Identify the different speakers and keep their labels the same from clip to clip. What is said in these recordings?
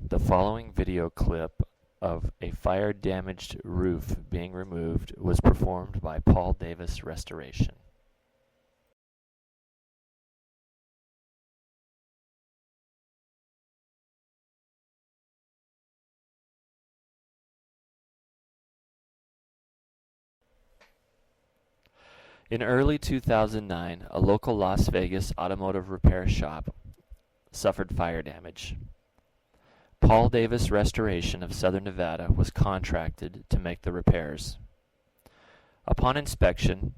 Speaker 1: The following video clip of a fire-damaged roof being removed was performed by Paul Davis Restoration. In early 2009, a local Las Vegas automotive repair shop suffered fire damage. Paul Davis Restoration of Southern Nevada was contracted to make the repairs. Upon inspection,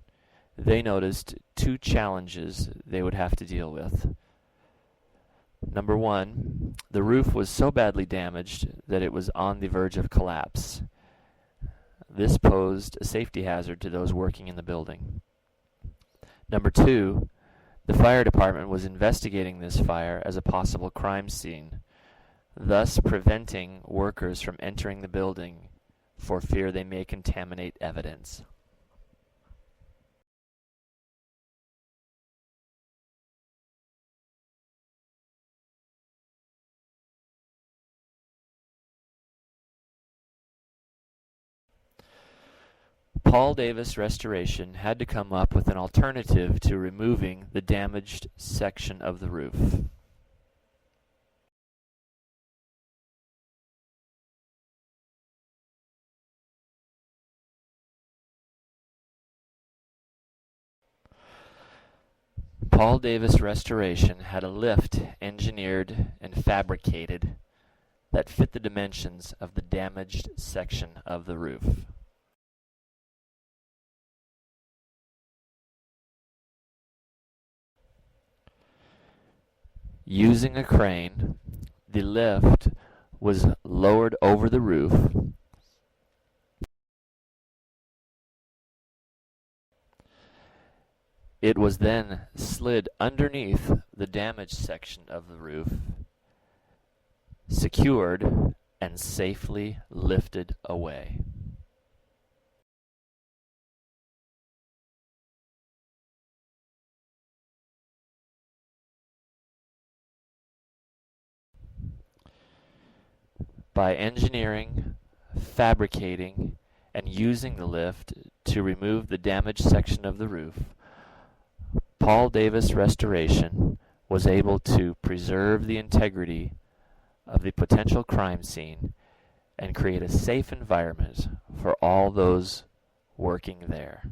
Speaker 1: they noticed two challenges they would have to deal with. Number one, the roof was so badly damaged that it was on the verge of collapse. This posed a safety hazard to those working in the building. Number two, the fire department was investigating this fire as a possible crime scene, thus preventing workers from entering the building for fear they may contaminate evidence. Paul Davis Restoration had to come up with an alternative to removing the damaged section of the roof. Paul Davis Restoration had a lift engineered and fabricated that fit the dimensions of the damaged section of the roof. Using a crane, the lift was lowered over the roof. It was then slid underneath the damaged section of the roof, secured, and safely lifted away. By engineering, fabricating, and using the lift to remove the damaged section of the roof, Paul Davis Restoration was able to preserve the integrity of the potential crime scene and create a safe environment for all those working there.